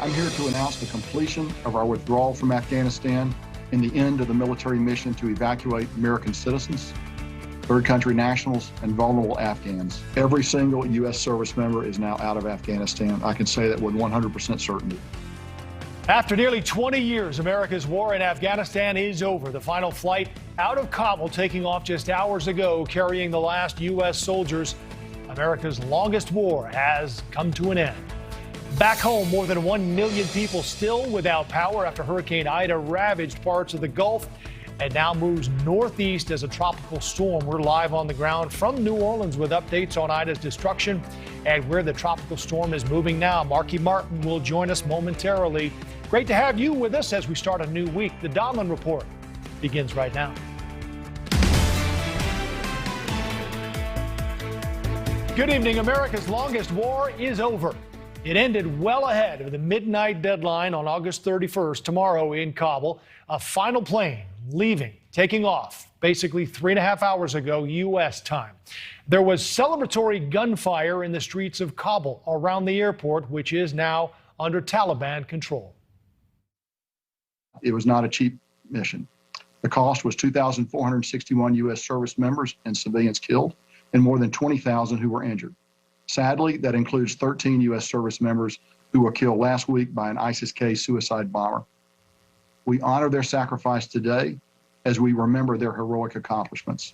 I'm here to announce the completion of our withdrawal from Afghanistan and the end of the military mission to evacuate American citizens, third country nationals, and vulnerable Afghans. Every single U.S. service member is now out of Afghanistan. I can say that with 100% certainty. After nearly 20 years, America's war in Afghanistan is over. The final flight out of Kabul taking off just hours ago, carrying the last U.S. soldiers. America's longest war has come to an end. Back home, more than 1 million people still without power after Hurricane Ida ravaged parts of the Gulf and now moves northeast as a tropical storm. We're live on the ground from New Orleans with updates on Ida's destruction and where the tropical storm is moving now. Marky Martin will join us momentarily. Great to have you with us as we start a new week. The Donlon Report begins right now. Good evening. America's longest war is over. It ended well ahead of the midnight deadline on August 31st, tomorrow in Kabul. A final plane leaving, taking off, basically 3.5 hours ago, U.S. time. There was celebratory gunfire in the streets of Kabul around the airport, which is now under Taliban control. It was not a cheap mission. The cost was 2,461 U.S. service members and civilians killed, and more than 20,000 who were injured. Sadly, that includes 13 U.S. service members who were killed last week by an ISIS-K suicide bomber. We honor their sacrifice today as we remember their heroic accomplishments.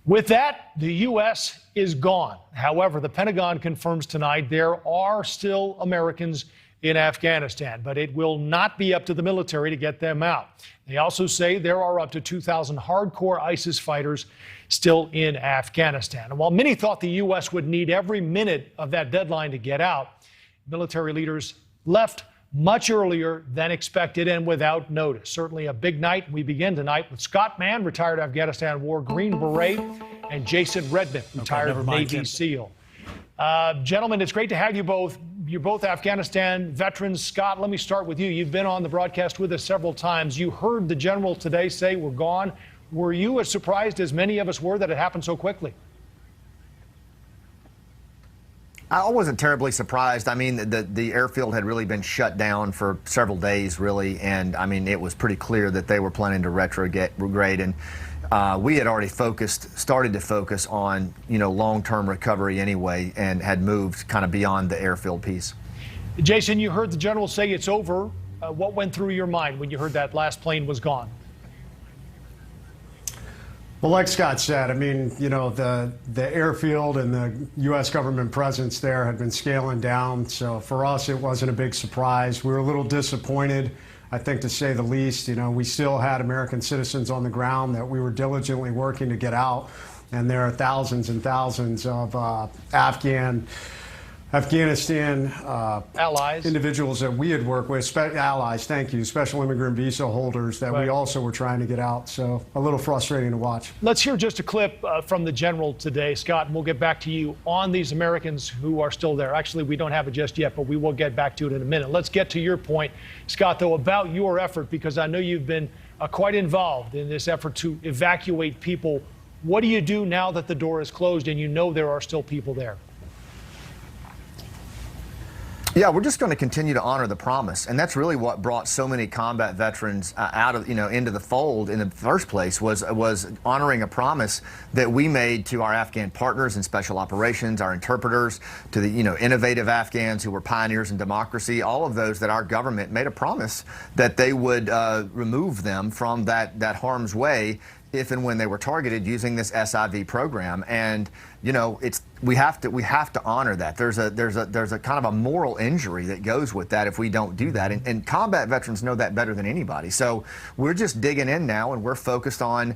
With that, the U.S. is gone. However, the Pentagon confirms tonight there are still Americans in Afghanistan, but it will not be up to the military to get them out. They also say there are up to 2,000 hardcore ISIS fighters still in Afghanistan. And while many thought the U.S. would need every minute of that deadline to get out, military leaders left much earlier than expected and without notice. Certainly a big night. We begin tonight with Scott Mann, retired Afghanistan War Green Beret, and Jason Redmond, retired Navy SEAL. Gentlemen, it's great to have you both. You're both Afghanistan veterans. Scott, let me start with you. You've been on the broadcast with us several times. You heard the general today say we're gone. Were you as surprised as many of us were that it happened so quickly? I wasn't terribly surprised. I mean, the airfield had really been shut down for several days, really, and I mean, it was pretty clear that they were planning to retrograde, and we had already started to focus on, long-term recovery anyway, and had moved kind of beyond the airfield piece. Jason, you heard the general say it's over. What went through your mind when you heard that last plane was gone? Well, like Scott said, I mean, the airfield and the U.S. government presence there had been scaling down. So for us, it wasn't a big surprise. We were a little disappointed, I think, to say the least. We still had American citizens on the ground that we were diligently working to get out. And there are thousands and thousands of Afghanistan allies, individuals that we had worked with, allies, thank you, special immigrant visa holders that we also were trying to get out. So a little frustrating to watch. Let's hear just a clip from the general today, Scott, and we'll get back to you on these Americans who are still there. Actually, we don't have it just yet, but we will get back to it in a minute. Let's get to your point, Scott, though, about your effort, because I know you've been quite involved in this effort to evacuate people. What do you do now that the door is closed and you know there are still people there? Yeah, we're just going to continue to honor the promise, and that's really what brought so many combat veterans into the fold in the first place, was honoring a promise that we made to our Afghan partners in special operations, our interpreters, to the innovative Afghans who were pioneers in democracy, all of those that our government made a promise that they would remove them from that harm's way if and when they were targeted using this SIV program. And we have to honor that. There's a kind of a moral injury that goes with that if we don't do that, and combat veterans know that better than anybody. So we're just digging in now, and we're focused on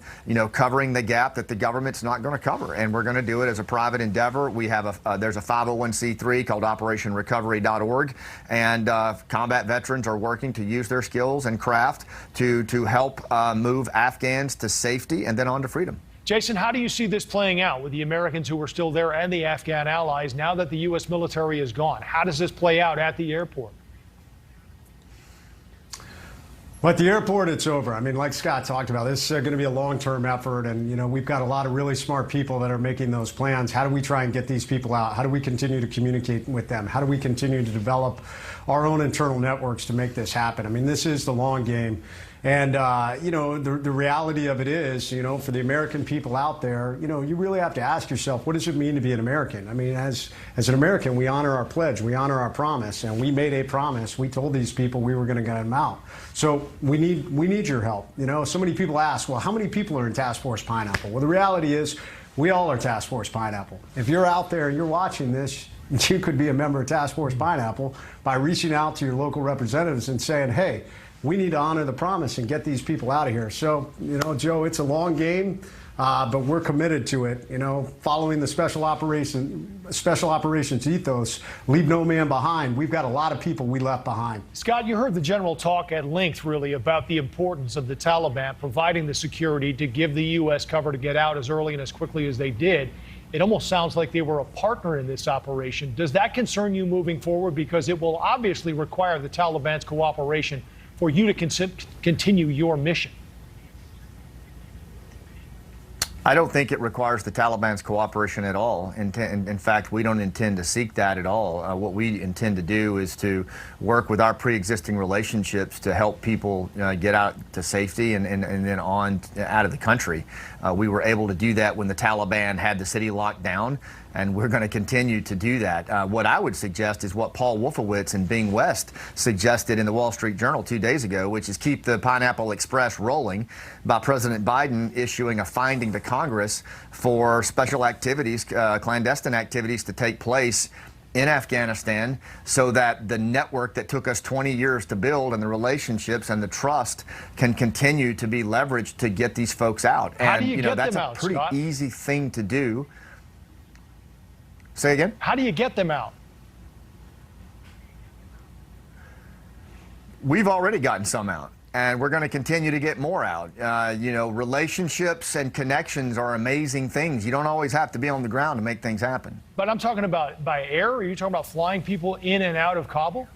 covering the gap that the government's not going to cover, and we're going to do it as a private endeavor. We have there's a 501c3 called OperationRecovery.org, and combat veterans are working to use their skills and craft to help move Afghans to safety and then on to freedom. Jason, how do you see this playing out with the Americans who are still there and the Afghan allies now that the U.S. military is gone? How does this play out at the airport? But the airport, it's over. I mean, like Scott talked about, this is going to be a long-term effort. And, you know, we've got a lot of really smart people that are making those plans. How do we try and get these people out? How do we continue to communicate with them? How do we continue to develop our own internal networks to make this happen? I mean, this is the long game. And, you know, the reality of it is, you know, for the American people out there, you know, you really have to ask yourself, what does it mean to be an American? I mean, as an American, we honor our pledge, we honor our promise, and we made a promise. We told these people we were going to get them out. So we need your help. You know, so many people ask, well, how many people are in Task Force Pineapple? Well, the reality is we all are Task Force Pineapple. If you're out there and you're watching this, you could be a member of Task Force Pineapple by reaching out to your local representatives and saying, hey, we need to honor the promise and get these people out of here. So, you know, Joe, it's a long game, but we're committed to it. You know, following the special operations ethos, leave no man behind. We've got a lot of people we left behind. Scott, you heard the general talk at length, really, about the importance of the Taliban providing the security to give the U.S. cover to get out as early and as quickly as they did. It almost sounds like they were a partner in this operation. Does that concern you moving forward? Because it will obviously require the Taliban's cooperation for you to continue your mission. I don't think it requires the Taliban's cooperation at all. In fact, we don't intend to seek that at all. What we intend to do is to work with our pre-existing relationships to help people get out to safety and then on out of the country. We were able to do that when the Taliban had the city locked down, and we're going to continue to do that. What I would suggest is what Paul Wolfowitz and Bing West suggested in the Wall Street Journal 2 days ago, which is keep the Pineapple Express rolling by President Biden issuing a finding to Congress for special activities, clandestine activities to take place in Afghanistan, so that the network that took us 20 years to build and the relationships and the trust can continue to be leveraged to get these folks out. How do and you get that's them out, a pretty Scott? easy thing to do. Say again? How do you get them out? We've already gotten some out, and we're going to continue to get more out. You know, relationships and connections are amazing things. You don't always have to be on the ground to make things happen. But I'm talking about by air. Are you talking about flying people in and out of Kabul?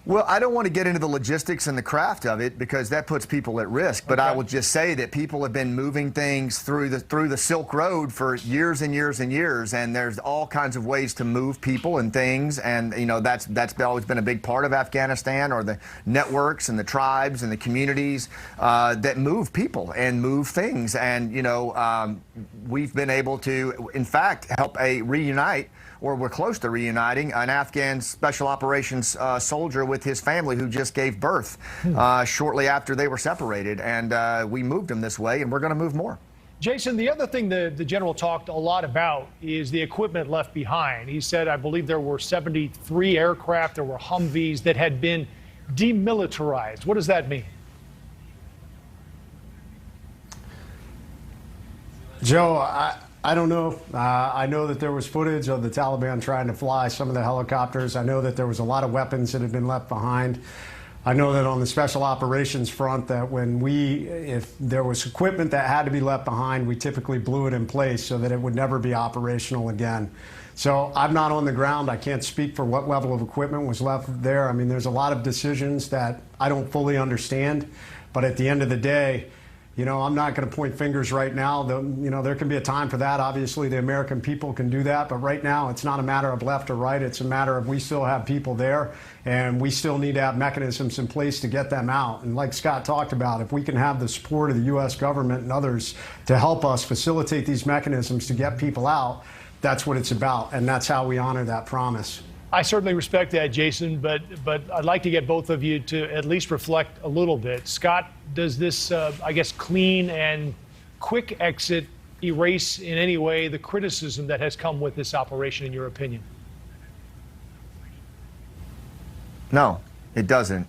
Well, I don't want to get into the logistics and the craft of it because that puts people at risk. But I will just say that people have been moving things through the Silk Road for years and years and years, and there's all kinds of ways to move people and things. And you know, that's always been a big part of Afghanistan, or the networks and the tribes and the communities that move people and move things. And you know, we've been able to, in fact, help reunite, or we're close to reuniting, an Afghan special operations soldier with his family who just gave birth shortly after they were separated. And we moved him this way, and we're going to move more. Jason, the other thing the general talked a lot about is the equipment left behind. He said, I believe there were 73 aircraft, there were Humvees that had been demilitarized. What does that mean? Joe, I don't know. I know that there was footage of the Taliban trying to fly some of the helicopters. I know that there was a lot of weapons that had been left behind. I know that on the special operations front, that if there was equipment that had to be left behind, we typically blew it in place so that it would never be operational again. So I'm not on the ground. I can't speak for what level of equipment was left there. I mean, there's a lot of decisions that I don't fully understand. But at the end of the day, you know, I'm not going to point fingers right now. You know, there can be a time for that. Obviously, the American people can do that. But right now, it's not a matter of left or right. It's a matter of we still have people there, and we still need to have mechanisms in place to get them out. And like Scott talked about, if we can have the support of the U.S. government and others to help us facilitate these mechanisms to get people out, that's what it's about. And that's how we honor that promise. I certainly respect that, Jason, but I'd like to get both of you to at least reflect a little bit. Scott, does this, I guess, clean and quick exit erase in any way the criticism that has come with this operation, in your opinion? No, it doesn't.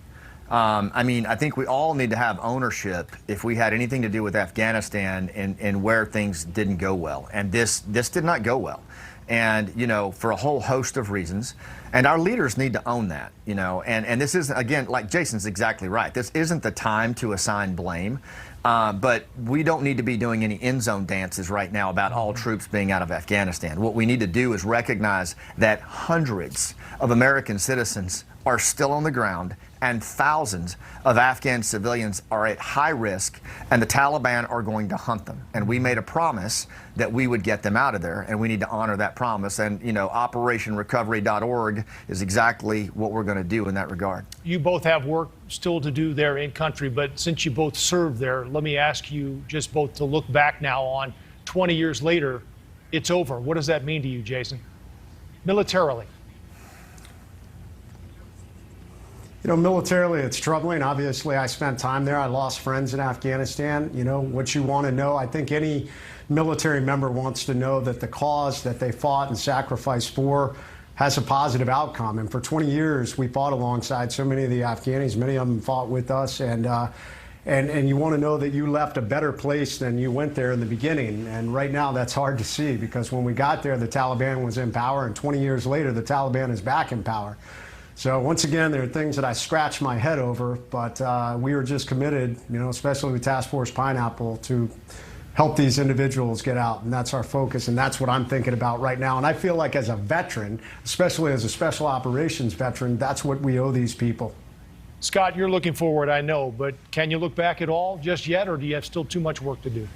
I mean, I think we all need to have ownership if we had anything to do with Afghanistan and where things didn't go well. And this did not go well. and, you know, for a whole host of reasons. And our leaders need to own that, you know, and this isn't, again, like Jason's exactly right. This isn't the time to assign blame, but we don't need to be doing any end zone dances right now about all troops being out of Afghanistan. What we need to do is recognize that hundreds of American citizens are still on the ground, and thousands of Afghan civilians are at high risk, and the Taliban are going to hunt them. And we made a promise that we would get them out of there, and we need to honor that promise. And, you know, OperationRecovery.org is exactly what we're going to do in that regard. You both have work still to do there in country, but since you both served there, let me ask you just both to look back now on 20 years later. It's over. What does that mean to you, Jason, militarily? You know, militarily, it's troubling. Obviously, I spent time there. I lost friends in Afghanistan. You know, what you want to know, I think any military member wants to know that the cause that they fought and sacrificed for has a positive outcome. And for 20 years, we fought alongside so many of the Afghanis. Many of them fought with us. And you want to know that you left a better place than you went there in the beginning. And right now, that's hard to see, because when we got there, the Taliban was in power. And 20 years later, the Taliban is back in power. So once again, there are things that I scratch my head over, but we are just committed, you know, especially with Task Force Pineapple, to help these individuals get out. And that's our focus, and that's what I'm thinking about right now. And I feel like as a veteran, especially as a special operations veteran, that's what we owe these people. Scott, you're looking forward, I know, but can you look back at all just yet, or do you have still too much work to do?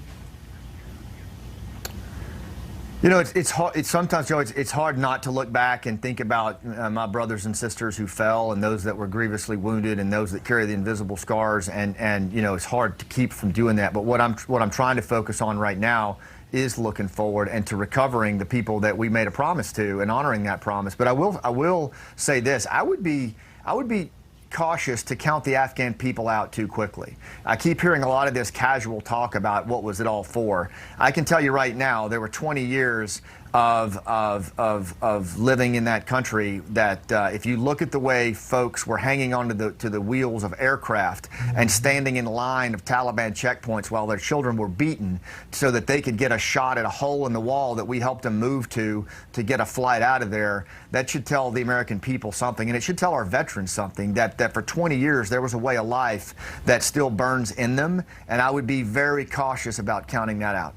You know, it's hard. Sometimes, Joe, it's hard not to look back and think about my brothers and sisters who fell, and those that were grievously wounded, and those that carry the invisible scars. And you know, it's hard to keep from doing that. But what I'm trying to focus on right now is looking forward and to recovering the people that we made a promise to and honoring that promise. But I will say this: I would be cautious to count the Afghan people out too quickly. I keep hearing a lot of this casual talk about what was it all for. I can tell you right now, there were 20 years of living in that country that if you look at the way folks were hanging onto the wheels of aircraft and standing in line of Taliban checkpoints while their children were beaten so that they could get a shot at a hole in the wall that we helped them move to get a flight out of there, that should tell the American people something, and it should tell our veterans something, that for 20 years there was a way of life that still burns in them, and I would be very cautious about counting that out.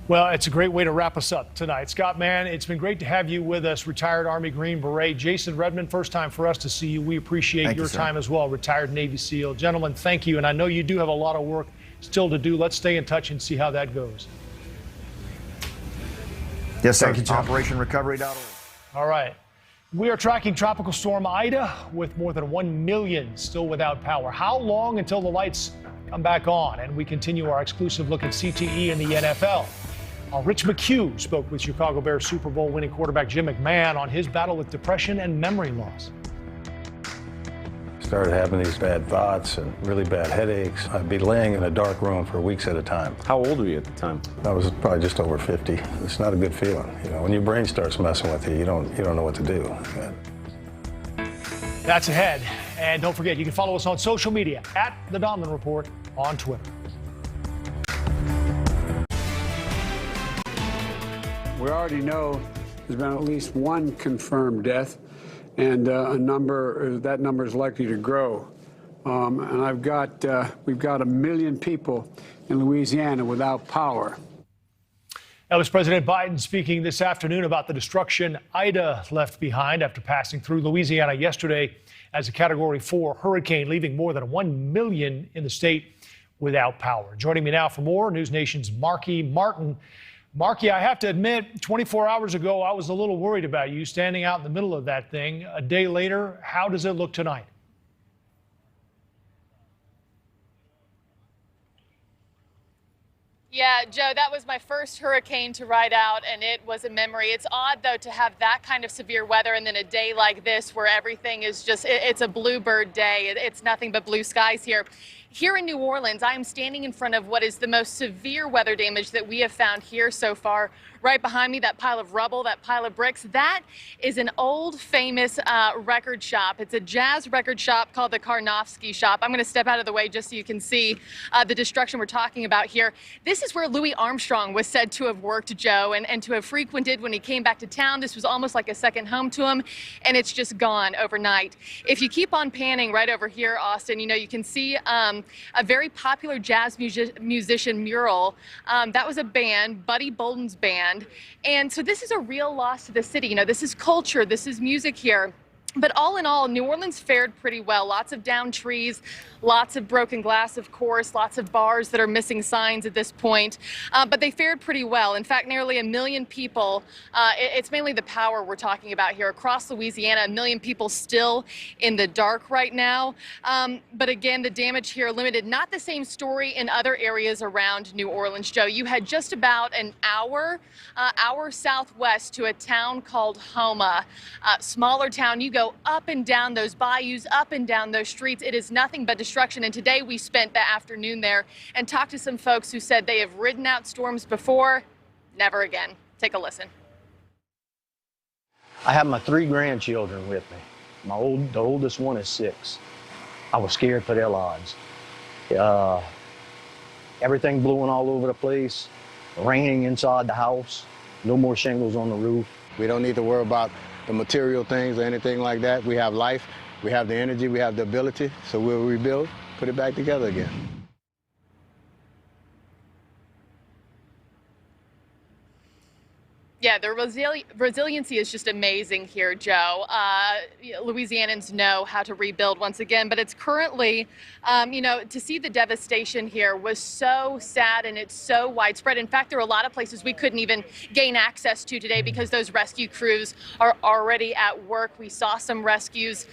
Well, it's a great way to wrap us up tonight. Scott, man, it's been great to have you with us, retired Army Green Beret. Jason Redmond, first time for us to see you. We appreciate your time as well, retired Navy SEAL. Gentlemen, thank you, and I know you do have a lot of work still to do. Let's stay in touch and see how that goes. Yes, sir. Thank you, John. OperationRecovery.org. All right. We are tracking Tropical Storm Ida with more than 1 million still without power. How long until the lights come back on and we continue our exclusive look at CTE and the NFL? Rich McHugh spoke with Chicago Bears Super Bowl winning quarterback Jim McMahon on his battle with depression and memory loss. Started having these bad thoughts and really bad headaches. I'd be laying in a dark room for weeks at a time. How old were you at the time? I was probably just over 50. It's not a good feeling. You know, when your brain starts messing with you, you don't know what to do. That's ahead. And don't forget, you can follow us on social media at the Donlon Report on Twitter. We already know there's been at least one confirmed death, and that number is likely to grow. And we've got 1 million people in Louisiana without power. That was President Biden speaking this afternoon about the destruction Ida left behind after passing through Louisiana yesterday as a Category 4 hurricane, leaving more than 1 million in the state without power. Joining me now for more, NewsNation's Marky Martin. Marky, I have to admit, 24 hours ago, I was a little worried about you standing out in the middle of that thing. A day later, how does it look tonight? Yeah, Joe, that was my first hurricane to ride out, and it was a memory. It's odd, though, to have that kind of severe weather and then a day like this where everything is just, it's a bluebird day. It's nothing but blue skies here. Here in New Orleans, I am standing in front of what is the most severe weather damage that we have found here so far. right behind me, that pile of rubble, that pile of bricks, that is an old famous record shop. It's a jazz record shop called the Karnofsky Shop. I'm going to step out of the way just so you can see the destruction we're talking about here. This is where Louis Armstrong was said to have worked, Joe, and to have frequented when he came back to town. This was almost like a second home to him, and it's just gone overnight. If you keep on panning right over here, Austin, you can see a very popular jazz musician mural. That was a band, Buddy Bolden's band. And so this is a real loss to the city. This is culture, this is music here. But all in all, New Orleans fared pretty well. Lots of downed trees, lots of broken glass, of course, lots of bars that are missing signs at this point. But they fared pretty well. In fact, nearly 1 million people, it's mainly the power we're talking about here. Across Louisiana, 1 million people still in the dark right now. But again, the damage here limited. Not the same story in other areas around New Orleans, Joe. You had just about an hour southwest to a town called Houma. Smaller town. You go up and down those bayous, up and down those streets. It is nothing but destruction. And today we spent the afternoon there and talked to some folks who said they have ridden out storms before, never again. Take a listen. I have my 3 grandchildren with me. The oldest one is 6. I was scared for their lives. Everything blowing all over the place, raining inside the house, no more shingles on the roof. We don't need to worry about the material things or anything like that. We have life, we have the energy, we have the ability, so we'll rebuild, put it back together again. Yeah, the resiliency is just amazing here, Joe. Louisianans know how to rebuild once again, but it's currently, to see the devastation here was so sad and it's so widespread. In fact, there are a lot of places we couldn't even gain access to today because those rescue crews are already at work. We saw some rescues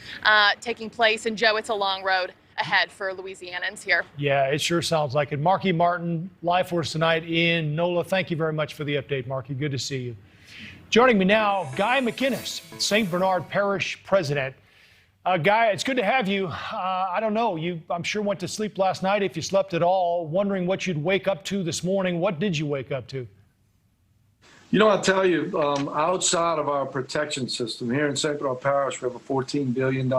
taking place, and Joe, it's a long road ahead for Louisianans here. Yeah, it sure sounds like it. Marky Martin, live for us tonight in NOLA. Thank you very much for the update, Marky. Good to see you. Joining me now, Guy McInnis, St. Bernard Parish president. Guy, it's good to have you. I don't know, I'm sure went to sleep last night, if you slept at all, wondering what you'd wake up to this morning. What did you wake up to? I'll tell you, outside of our protection system here in St. Bernard Parish, we have a $14 billion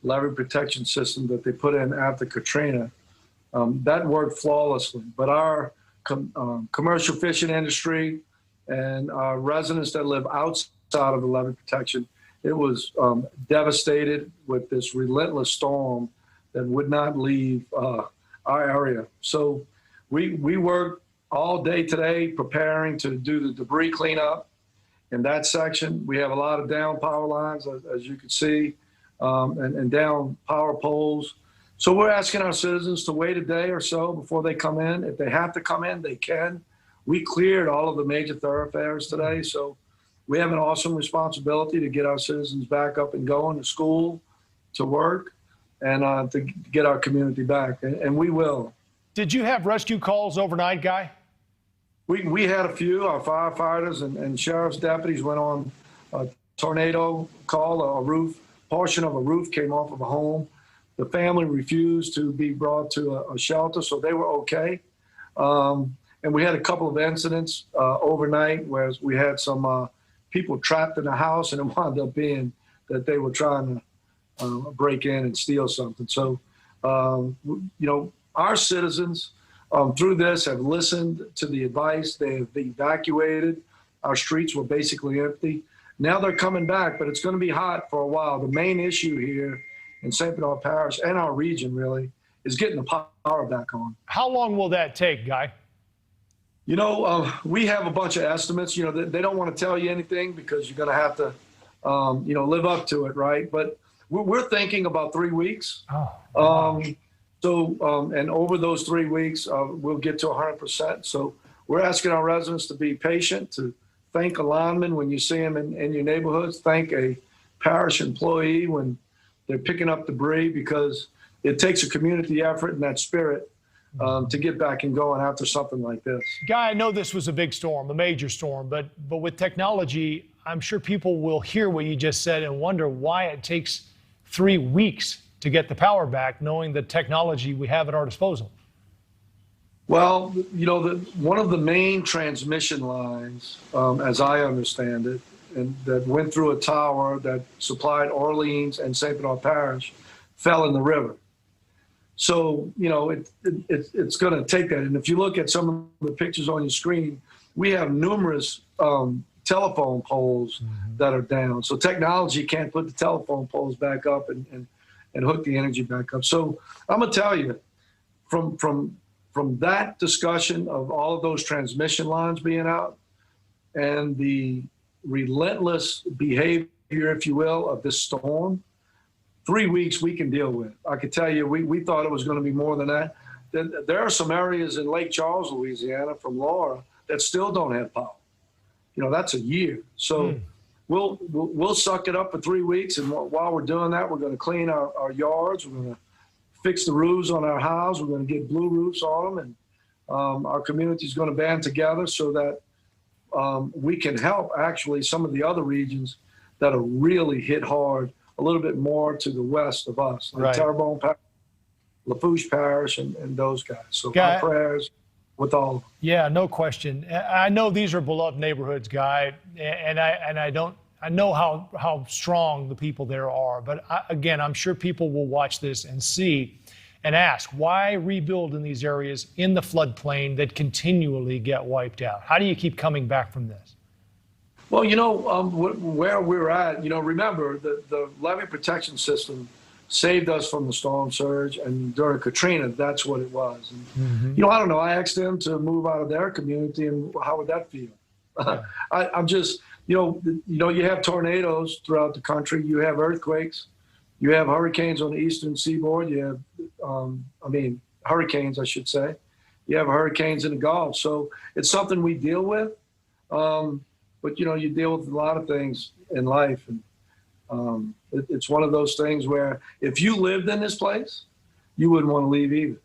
levee protection system that they put in after Katrina. That worked flawlessly, but our commercial fishing industry and our residents that live outside of the levee protection, it was devastated with this relentless storm that would not leave our area. So we worked all day today preparing to do the debris cleanup in that section. We have a lot of down power lines, as you can see, and down power poles. So we're asking our citizens to wait a day or so before they come in. If they have to come in, they can. We cleared all of the major thoroughfares today, so we have an awesome responsibility to get our citizens back up and going to school, to work, and to get our community back, and we will. Did you have rescue calls overnight, Guy? We had a few. Our firefighters and sheriff's deputies went on a tornado call. Portion of a roof came off of a home. The family refused to be brought to a shelter, so they were okay. And we had a couple of incidents overnight where we had some people trapped in the house, and it wound up being that they were trying to break in and steal something. So, our citizens through this have listened to the advice. They have evacuated. Our streets were basically empty. Now they're coming back, but it's going to be hot for a while. The main issue here in St. Bernard Parish and our region really is getting the power back on. How long will that take, Guy? We have a bunch of estimates. They don't want to tell you anything because you're going to have to, live up to it, right? But we're thinking about 3 weeks. And over those 3 weeks, we'll get to 100%. So we're asking our residents to be patient, to thank a lineman when you see them in your neighborhoods, thank a parish employee when they're picking up debris, because it takes a community effort and that spirit to get back and going after something like this. Guy, I know this was a big storm, a major storm, but with technology, I'm sure people will hear what you just said and wonder why it takes 3 weeks to get the power back, knowing the technology we have at our disposal. Well, one of the main transmission lines, as I understand it, and that went through a tower that supplied Orleans and St. Bernard Parish, fell in the river. So, it's going to take that. And if you look at some of the pictures on your screen, we have numerous telephone poles that are down. So technology can't put the telephone poles back up and hook the energy back up. So I'm going to tell you, from that discussion of all of those transmission lines being out and the relentless behavior, if you will, of this storm, 3 weeks we can deal with. I could tell you, we thought it was going to be more than that. There are some areas in Lake Charles, Louisiana, from Laura, that still don't have power. That's a year. So we'll suck it up for 3 weeks, and while we're doing that, we're going to clean our yards. We're going to fix the roofs on our houses. We're going to get blue roofs on them, and our community is going to band together so that we can help actually some of the other regions that are really hit hard a little bit more to the west of us, like Terrebonne Parish, Lafourche Parish, and those guys. So our prayers with all of them. Yeah, no question. I know these are beloved neighborhoods, Guy, and I know how strong the people there are. But again, I'm sure people will watch this and see and ask, why rebuild in these areas in the floodplain that continually get wiped out? How do you keep coming back from this? Well, where we're at, remember the levee protection system saved us from the storm surge, and during Katrina, that's what it was. And, I don't know. I asked them to move out of their community, and how would that feel? Yeah. I'm just, you have tornadoes throughout the country. You have earthquakes. You have hurricanes on the eastern seaboard. You have, hurricanes, I should say. You have hurricanes in the Gulf. So it's something we deal with. But, you deal with a lot of things in life. And it's one of those things where if you lived in this place, you wouldn't want to leave either.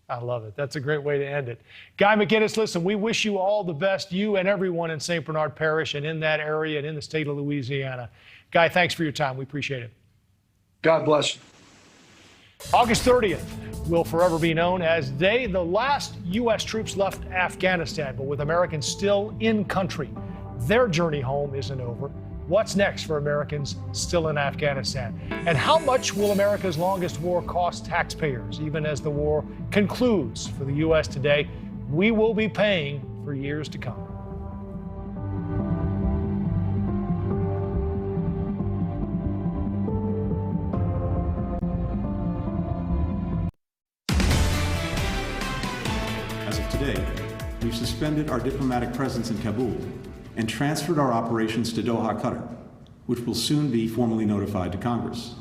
I love it. That's a great way to end it. Guy McInnis, listen, we wish you all the best, you and everyone in St. Bernard Parish and in that area and in the state of Louisiana. Guy, thanks for your time. We appreciate it. God bless you. August 30th will forever be known as the day the last U.S. troops left Afghanistan, but with Americans still in country. Their journey home isn't over. What's next for Americans still in Afghanistan? And how much will America's longest war cost taxpayers, even as the war concludes for the U.S. today? We will be paying for years to come. As of today, we've suspended our diplomatic presence in Kabul and transferred our operations to Doha, Qatar, which will soon be formally notified to Congress.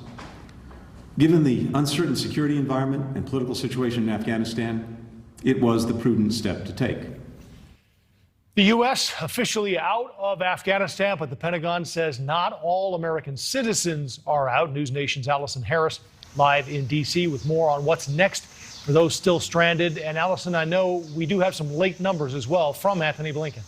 Given the uncertain security environment and political situation in Afghanistan, it was the prudent step to take. The U.S. officially out of Afghanistan, but the Pentagon says not all American citizens are out. NewsNation's Allison Harris live in D.C. with more on what's next for those still stranded. And Allison, I know we do have some late numbers as well from Anthony Blinken.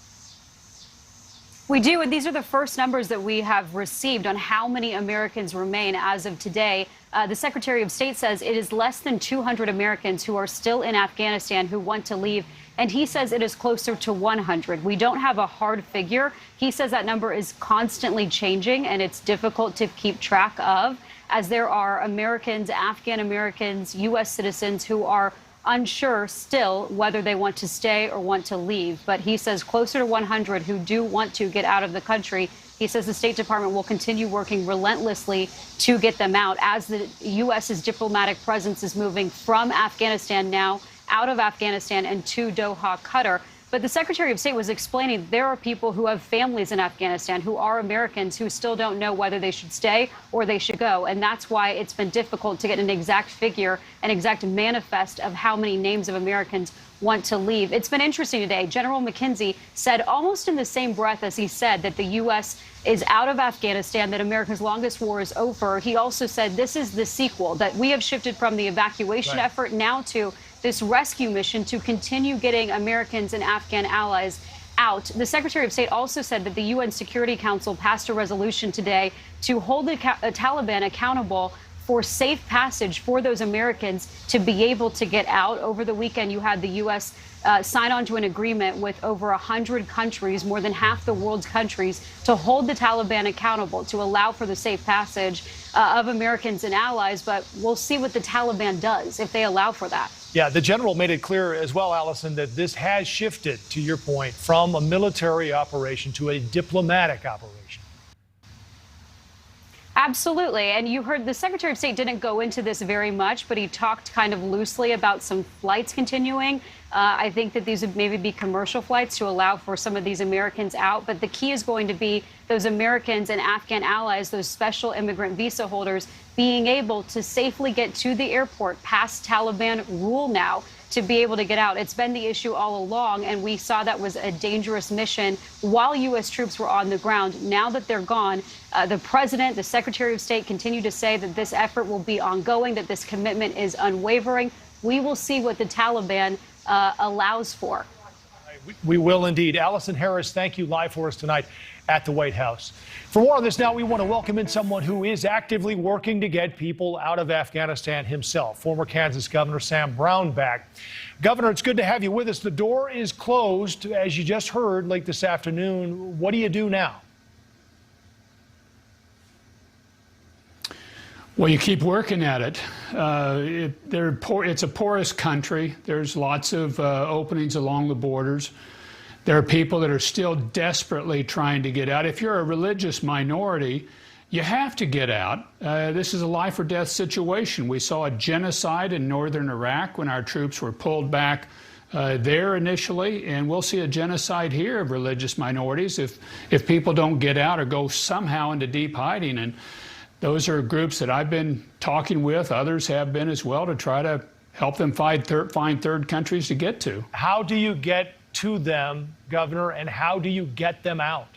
We do, and these are the first numbers that we have received on how many Americans remain as of today. The Secretary of State says it is less than 200 Americans who are still in Afghanistan who want to leave, and he says it is closer to 100. We don't have a hard figure. He says that number is constantly changing, and it's difficult to keep track of, as there are Americans, Afghan Americans, U.S. citizens who are unsure still whether they want to stay or want to leave. But he says closer to 100 who do want to get out of the country. He says the State Department will continue working relentlessly to get them out as the U.S.'s diplomatic presence is moving from Afghanistan now out of Afghanistan and to Doha, Qatar. But the Secretary of State was explaining there are people who have families in Afghanistan who are Americans who still don't know whether they should stay or they should go. And that's why it's been difficult to get an exact figure, an exact manifest of how many names of Americans want to leave. It's been interesting today. General McKenzie said almost in the same breath as he said that the U.S. is out of Afghanistan, that America's longest war is over. He also said this is the sequel, that we have shifted from the evacuation effort now to this rescue mission to continue getting Americans and Afghan allies out. The Secretary of State also said that the UN Security Council passed a resolution today to hold the Taliban accountable for safe passage for those Americans to be able to get out. Over the weekend, you had the U.S. Sign on to an agreement with over 100 countries, more than half the world's countries, to hold the Taliban accountable, to allow for the safe passage of Americans and allies. But we'll see what the Taliban does if they allow for that. Yeah, the general made it clear as well, Allison, that this has shifted, to your point, from a military operation to a diplomatic operation. Absolutely. And you heard the Secretary of State didn't go into this very much, but he talked kind of loosely about some flights continuing. I think that these would maybe be commercial flights to allow for some of these Americans out. But the key is going to be those Americans and Afghan allies, those special immigrant visa holders, being able to safely get to the airport past Taliban rule now to be able to get out. It's been the issue all along, and we saw that was a dangerous mission while U.S. troops were on the ground. Now that they're gone, the president, the Secretary of State continue to say that this effort will be ongoing, that this commitment is unwavering. We will see what the Taliban allows for. We will indeed. Allison Harris, thank you live for us tonight at the White House. For more on this now, we want to welcome in someone who is actively working to get people out of Afghanistan himself, former Kansas Governor Sam Brownback. Governor, it's good to have you with us. The door is closed, as you just heard late this afternoon. What do you do now? Well, you keep working at it. It's a porous country. There's lots of openings along the borders. There are people that are still desperately trying to get out. If you're a religious minority, you have to get out. This is a life or death situation. We saw a genocide in northern Iraq when our troops were pulled back there initially, and we'll see a genocide here of religious minorities if people don't get out or go somehow into deep hiding. And those are groups that I've been talking with, others have been as well, to try to help them find third countries to get to. How do you get to them, Governor, and how do you get them out?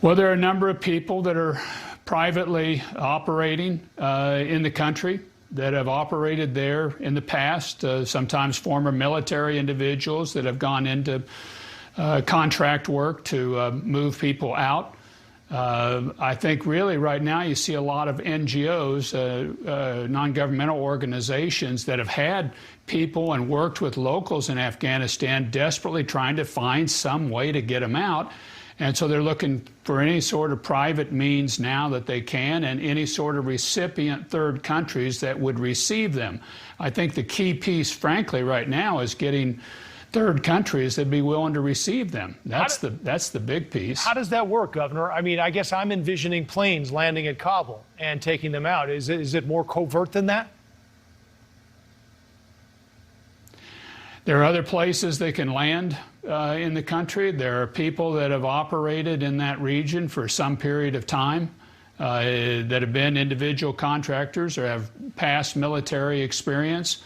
Well, there are a number of people that are privately operating in the country that have operated there in the past, sometimes former military individuals that have gone into contract work to move people out. I think really right now you see a lot of NGOs, non-governmental organizations that have had people and worked with locals in Afghanistan desperately trying to find some way to get them out. And so they're looking for any sort of private means now that they can, and any sort of recipient third countries that would receive them. I think the key piece, frankly, right now is getting third countries that'd be willing to receive them. That's the big piece. How does that work, Governor? I mean, I guess I'm envisioning planes landing at Kabul and taking them out. Is it more covert than that? There are other places they can land in the country. There are people that have operated in that region for some period of time that have been individual contractors or have past military experience.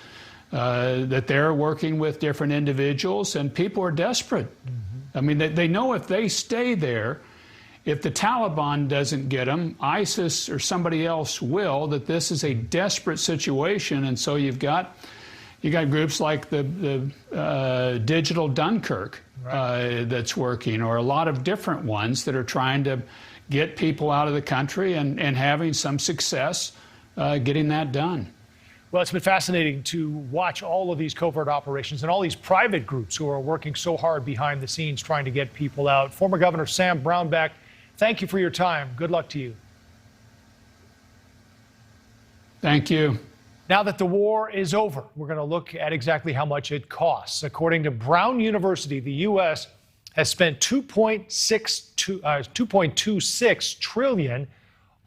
That they're working with different individuals, and people are desperate. I mean, they know if they stay there, if the Taliban doesn't get them, ISIS or somebody else will, that this is a desperate situation. And so you got groups like the Digital Dunkirk that's working, or a lot of different ones that are trying to get people out of the country and having some success getting that done. Well, it's been fascinating to watch all of these covert operations and all these private groups who are working so hard behind the scenes trying to get people out. Former Governor Sam Brownback, thank you for your time. Good luck to you. Thank you. Now that the war is over, we're going to look at exactly how much it costs. According to Brown University, the U.S. has spent $2.26 trillion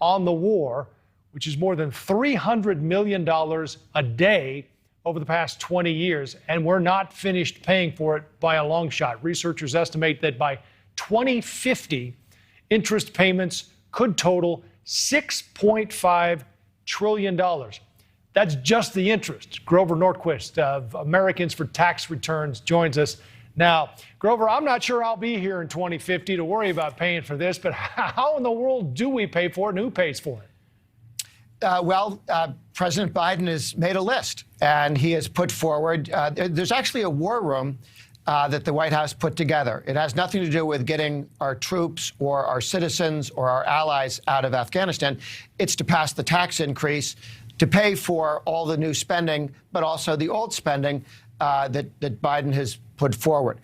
on the war, which is more than $300 million a day over the past 20 years, and we're not finished paying for it by a long shot. Researchers estimate that by 2050, interest payments could total $6.5 trillion. That's just the interest. Grover Norquist of Americans for Tax Returns joins us now. Grover, I'm not sure I'll be here in 2050 to worry about paying for this, but how in the world do we pay for it, and who pays for it? President Biden has made a list, and he has put forward, there's actually a war room that the White House put together. It has nothing to do with getting our troops or our citizens or our allies out of Afghanistan. It's to pass the tax increase to pay for all the new spending, but also the old spending that Biden has put forward.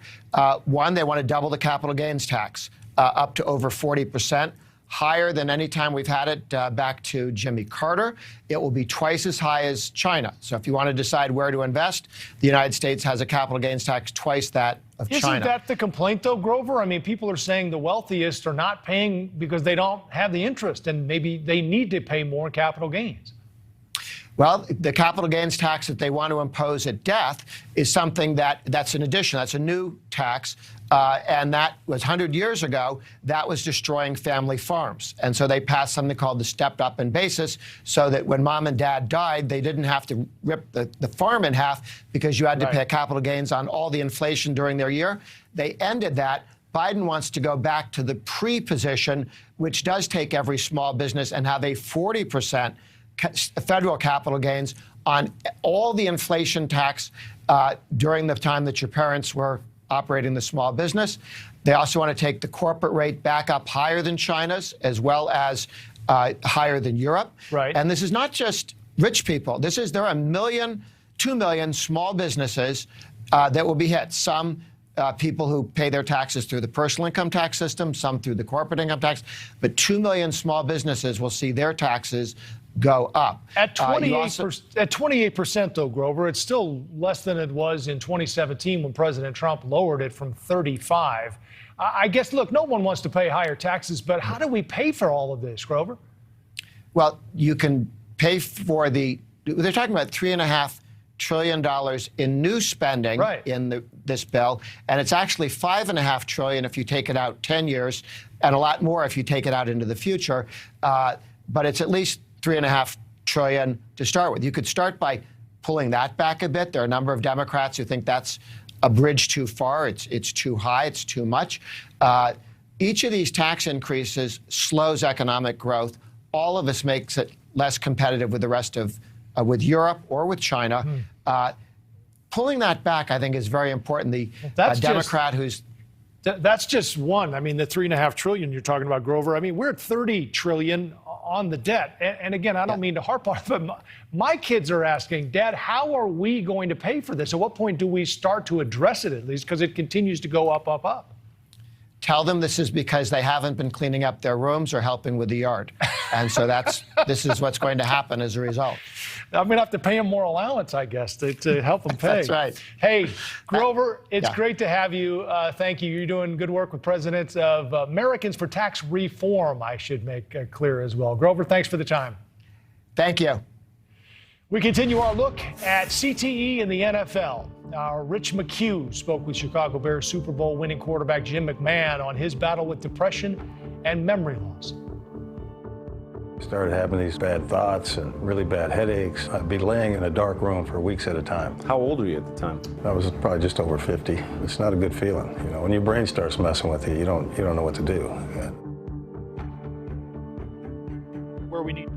One, they want to double the capital gains tax up to over 40%. Higher than any time we've had it back to Jimmy Carter. It will be twice as high as China. So if you want to decide where to invest, the United States has a capital gains tax twice that of China. Isn't that the complaint, though, Grover? I mean, people are saying the wealthiest are not paying because they don't have the interest, and maybe they need to pay more capital gains. Well, the capital gains tax that they want to impose at death is something that's an addition. That's a new tax. And that was 100 years ago. That was destroying family farms. And so they passed something called the stepped up in basis so that when mom and dad died, they didn't have to rip the farm in half because you had to pay capital gains on all the inflation during their year. They ended that. Biden wants to go back to the pre-position, which does take every small business and have a 40% federal capital gains on all the inflation tax during the time that your parents were operating the small business. They also want to take the corporate rate back up higher than China's, as well as higher than Europe. Right. And this is not just rich people. There are 2 million small businesses that will be hit. Some people who pay their taxes through the personal income tax system, some through the corporate income tax. But 2 million small businesses will see their taxes go up. At 28%, though, Grover, it's still less than it was in 2017 when President Trump lowered it from 35. I guess, look, no one wants to pay higher taxes, but how do we pay for all of this, Grover? Well, you can pay for they're talking about $3.5 trillion in new spending in this bill, and it's actually $5.5 trillion if you take it out 10 years, and a lot more if you take it out into the future. But it's at least $3.5 trillion to start with. You could start by pulling that back a bit. There are a number of Democrats who think that's a bridge too far. It's too high. It's too much. Each of these tax increases slows economic growth. All of this makes it less competitive with the rest of with Europe or with China. Pulling that back, I think, is very important. The Democrat who's that's just one. I mean, the $3.5 trillion you're talking about, Grover. I mean, we're at $30 trillion on the debt. And again, I don't mean to harp on it, but my kids are asking, Dad, how are we going to pay for this? At what point do we start to address it, at least, because it continues to go up, up, up? Tell them this is because they haven't been cleaning up their rooms or helping with the yard. And so this is what's going to happen as a result. I'm going to have to pay them more allowance, I guess, to help them pay. That's right. Hey, Grover, it's great to have you. Thank you. You're doing good work with presidents of Americans for Tax Reform, I should make clear as well. Grover, thanks for the time. Thank you. We continue our look at CTE in the NFL. Our Rich McHugh spoke with Chicago Bears Super Bowl winning quarterback Jim McMahon on his battle with depression and memory loss. Started having these bad thoughts and really bad headaches. I'd be laying in a dark room for weeks at a time. How old were you at the time? I was probably just over 50. It's not a good feeling. You know, when your brain starts messing with you, you don't know what to do. Where we need.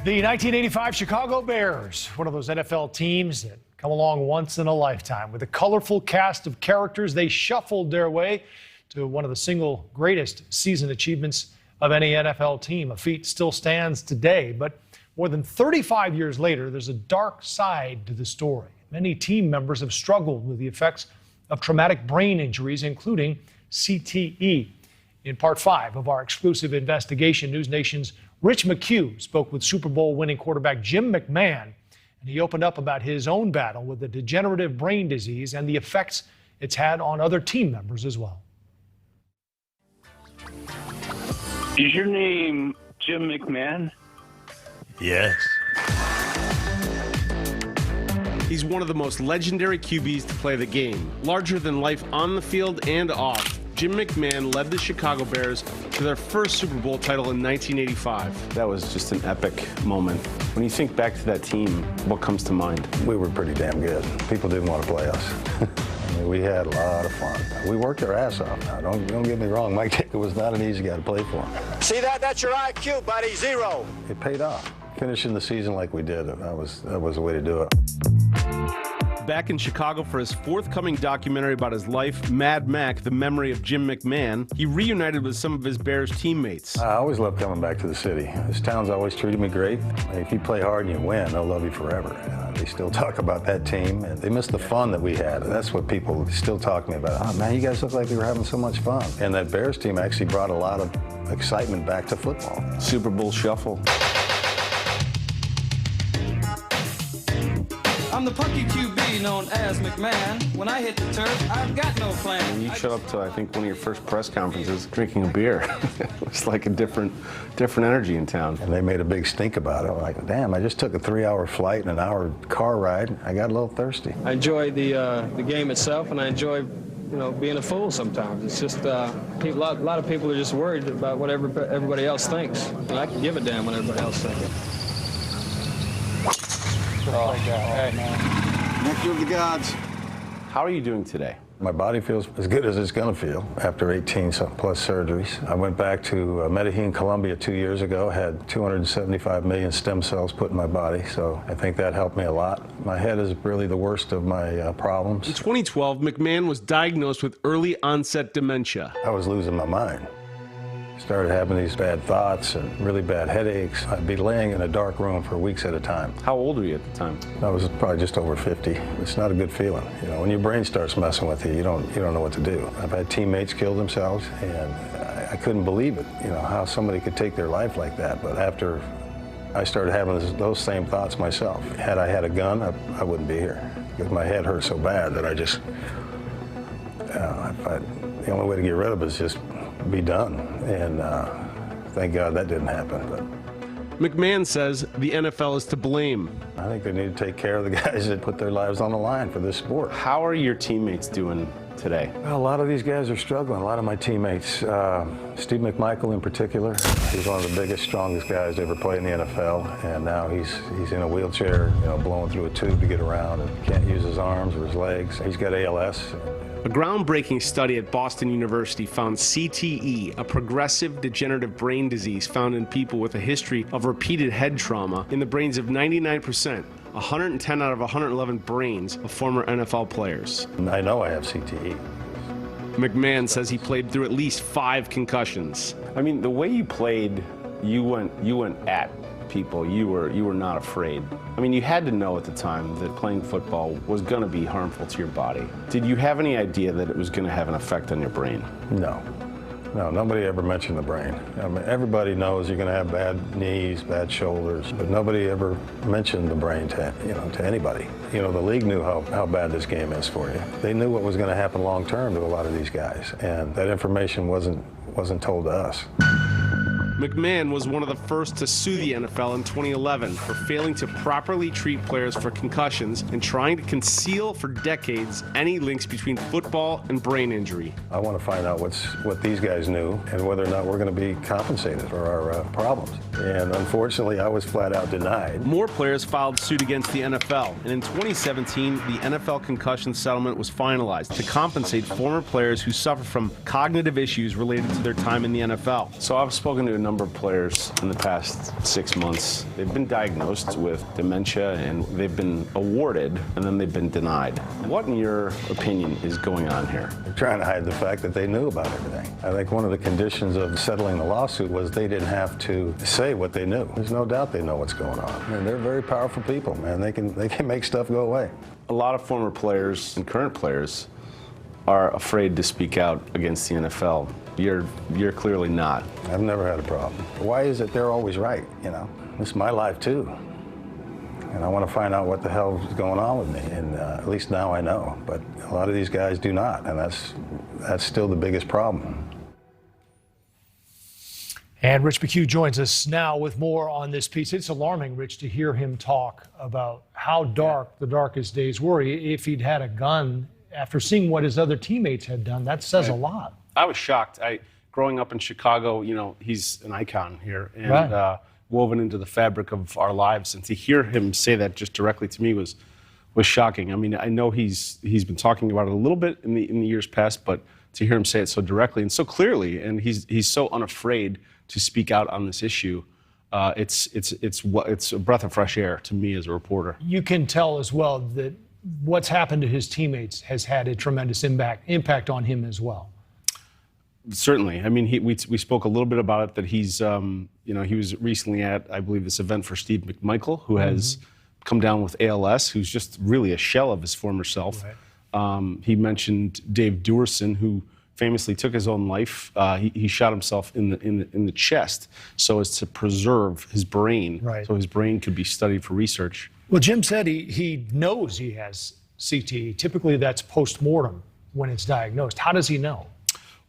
The 1985 Chicago Bears, one of those NFL teams that come along once in a lifetime. With a colorful cast of characters, they shuffled their way to one of the single greatest season achievements of any NFL team. A feat still stands today, but more than 35 years later, there's a dark side to the story. Many team members have struggled with the effects of traumatic brain injuries, including CTE. In part 5 of our exclusive investigation, NewsNation's Rich McHugh spoke with Super Bowl winning quarterback Jim McMahon, and he opened up about his own battle with a degenerative brain disease and the effects it's had on other team members as well. Is your name Jim McMahon? Yes. He's one of the most legendary QBs to play the game. Larger than life on the field and off, Jim McMahon led the Chicago Bears to their first Super Bowl title in 1985. That was just an epic moment. When you think back to that team, what comes to mind? We were pretty damn good. People didn't want to play us. I mean, we had a lot of fun. We worked our ass off. Now, don't get me wrong. Mike Ditka was not an easy guy to play for. See that? That's your IQ, buddy. 0. It paid off. Finishing the season like we did, that was the way to do it. Back in Chicago for his forthcoming documentary about his life, Mad Mac, The Memory of Jim McMahon, he reunited with some of his Bears teammates. I always loved coming back to the city. This town's always treated me great. If you play hard and you win, they'll love you forever. They still talk about that team, and they miss the fun that we had. That's what people still talk to me about. Oh, man, you guys look like you were having so much fun. And that Bears team actually brought a lot of excitement back to football. Super Bowl shuffle. I'm the punky QB known as McMahon. When I hit the turf, I've got no plan. And you showed up to, I think, one of your first press conferences drinking a beer. It was like a different energy in town. And they made a big stink about it. I'm like, damn, I just took a 3-hour flight and an hour car ride. I got a little thirsty. I enjoy the game itself, and I enjoy being a fool sometimes. It's just a lot of people are just worried about what everybody else thinks. And I can give a damn what everybody else thinks. Nectar of the gods. How are you doing today? My body feels as good as it's going to feel after 18 plus surgeries. I went back to Medellin, Colombia 2 years ago, had 275 million stem cells put in my body, so I think that helped me a lot. My head is really the worst of my problems. In 2012, McMahon was diagnosed with early onset dementia. I was losing my mind. Started having these bad thoughts and really bad headaches. I'd be laying in a dark room for weeks at a time. How old were you at the time? I was probably just over 50. It's not a good feeling. When your brain starts messing with you, you don't know what to do. I've had teammates kill themselves, and I couldn't believe it, how somebody could take their life like that. But after I started having those same thoughts myself, had I had a gun, I wouldn't be here. Because my head hurt so bad that I just, the only way to get rid of it is just be done, and thank God that didn't happen. But McMahon says the NFL is to blame. I think they need to take care of the guys that put their lives on the line for this sport. How are your teammates doing today? Well, a lot of these guys are struggling. A lot of my teammates, Steve McMichael in particular, he's one of the biggest, strongest guys to ever play in the NFL, and now he's in a wheelchair, blowing through a tube to get around, and can't use his arms or his legs. He's got ALS. A groundbreaking study at Boston University found CTE, a progressive degenerative brain disease found in people with a history of repeated head trauma, in the brains of 99%, 110 out of 111 brains of former NFL players. I know I have CTE. McMahon says he played through at least 5 concussions. I mean, the way you played, you went at people. You were not afraid. I mean, you had to know at the time that playing football was going to be harmful to your body. Did you have any idea that it was going to have an effect on your brain? No, nobody ever mentioned the brain. I mean, everybody knows you're going to have bad knees, bad shoulders, but nobody ever mentioned the brain to anybody. The league knew how bad this game is for you. They knew what was going to happen long term to a lot of these guys, and that information wasn't told to us. McMahon was one of the first to sue the NFL in 2011 for failing to properly treat players for concussions and trying to conceal for decades any links between football and brain injury. I want to find out what these guys knew and whether or not we're going to be compensated for our problems. And unfortunately, I was flat out denied. More players filed suit against the NFL, and in 2017, the NFL concussion settlement was finalized to compensate former players who suffer from cognitive issues related to their time in the NFL. So I've spoken to a number of players in the past 6 months. They've been diagnosed with dementia, and they've been awarded, and then they've been denied. What, in your opinion, is going on here? They're trying to hide the fact that they knew about everything. I think one of the conditions of settling the lawsuit was they didn't have to say what they knew. There's no doubt they know what's going on. And they're very powerful people, man. They can make stuff go away. A lot of former players and current players are afraid to speak out against the NFL. You're clearly not. I've never had a problem. Why is it they're always right, It's my life, too. And I want to find out what the hell is going on with me, and at least now I know. But a lot of these guys do not, and that's still the biggest problem. And Rich McHugh joins us now with more on this piece. It's alarming, Rich, to hear him talk about how dark the darkest days were. If he'd had a gun, after seeing what his other teammates had done, that says a lot. I was shocked. Growing up in Chicago, he's an icon here and woven into the fabric of our lives. And to hear him say that just directly to me was shocking. I mean, I know he's been talking about it a little bit in the years past, but to hear him say it so directly and so clearly, and he's so unafraid to speak out on this issue, it's a breath of fresh air to me as a reporter. You can tell as well that what's happened to his teammates has had a tremendous impact on him as well. Certainly. I mean, we spoke a little bit about it, that he's, he was recently at, I believe, this event for Steve McMichael, who has come down with ALS, who's just really a shell of his former self. Right. He mentioned Dave Duerson, who famously took his own life. He shot himself in the chest so as to preserve his brain, so his brain could be studied for research. Well, Jim said he knows he has CTE. Typically, that's post-mortem when it's diagnosed. How does he know?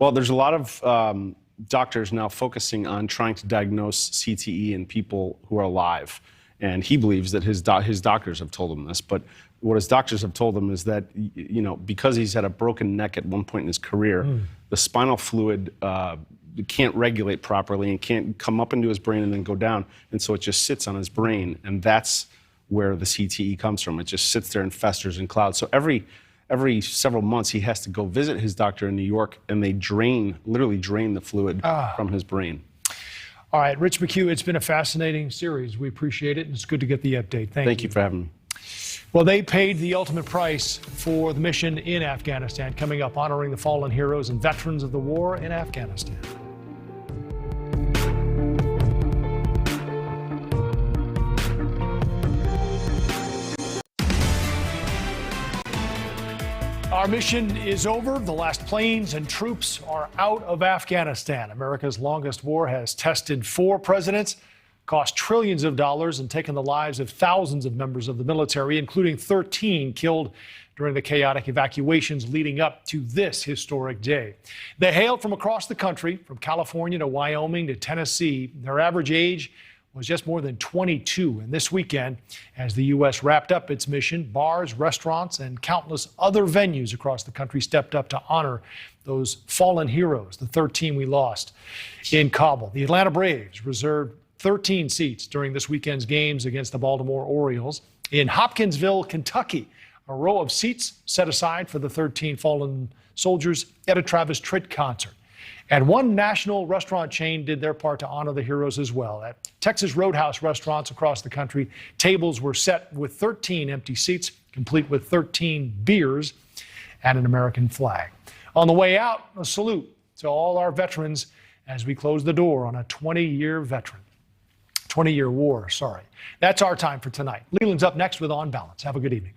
Well, there's a lot of doctors now focusing on trying to diagnose CTE in people who are alive. And he believes that his doctors have told him this. But what his doctors have told him is that, because he's had a broken neck at one point in his career, the spinal fluid can't regulate properly and can't come up into his brain and then go down. And so it just sits on his brain. And that's where the CTE comes from. It just sits there and festers in clouds. So every several months, he has to go visit his doctor in New York, and they literally drain the fluid from his brain. All right, Rich McHugh, it's been a fascinating series. We appreciate it, and it's good to get the update. Thank you for having me. Well, they paid the ultimate price for the mission in Afghanistan, coming up honoring the fallen heroes and veterans of the war in Afghanistan. Our mission is over. The last planes and troops are out of Afghanistan. America's longest war has tested 4 presidents, cost trillions of dollars, and taken the lives of thousands of members of the military, including 13 killed during the chaotic evacuations leading up to this historic day. They hailed from across the country, from California to Wyoming to Tennessee. Their average age was just more than 22. And this weekend, as the U.S. wrapped up its mission, bars, restaurants, and countless other venues across the country stepped up to honor those fallen heroes, the 13 we lost in Kabul. The Atlanta Braves reserved 13 seats during this weekend's games against the Baltimore Orioles. In Hopkinsville, Kentucky, a row of seats set aside for the 13 fallen soldiers at a Travis Tritt concert. And one national restaurant chain did their part to honor the heroes as well. At Texas Roadhouse restaurants across the country, tables were set with 13 empty seats, complete with 13 beers and an American flag. On the way out, a salute to all our veterans as we close the door on a 20-year war. That's our time for tonight. Leland's up next with On Balance. Have a good evening.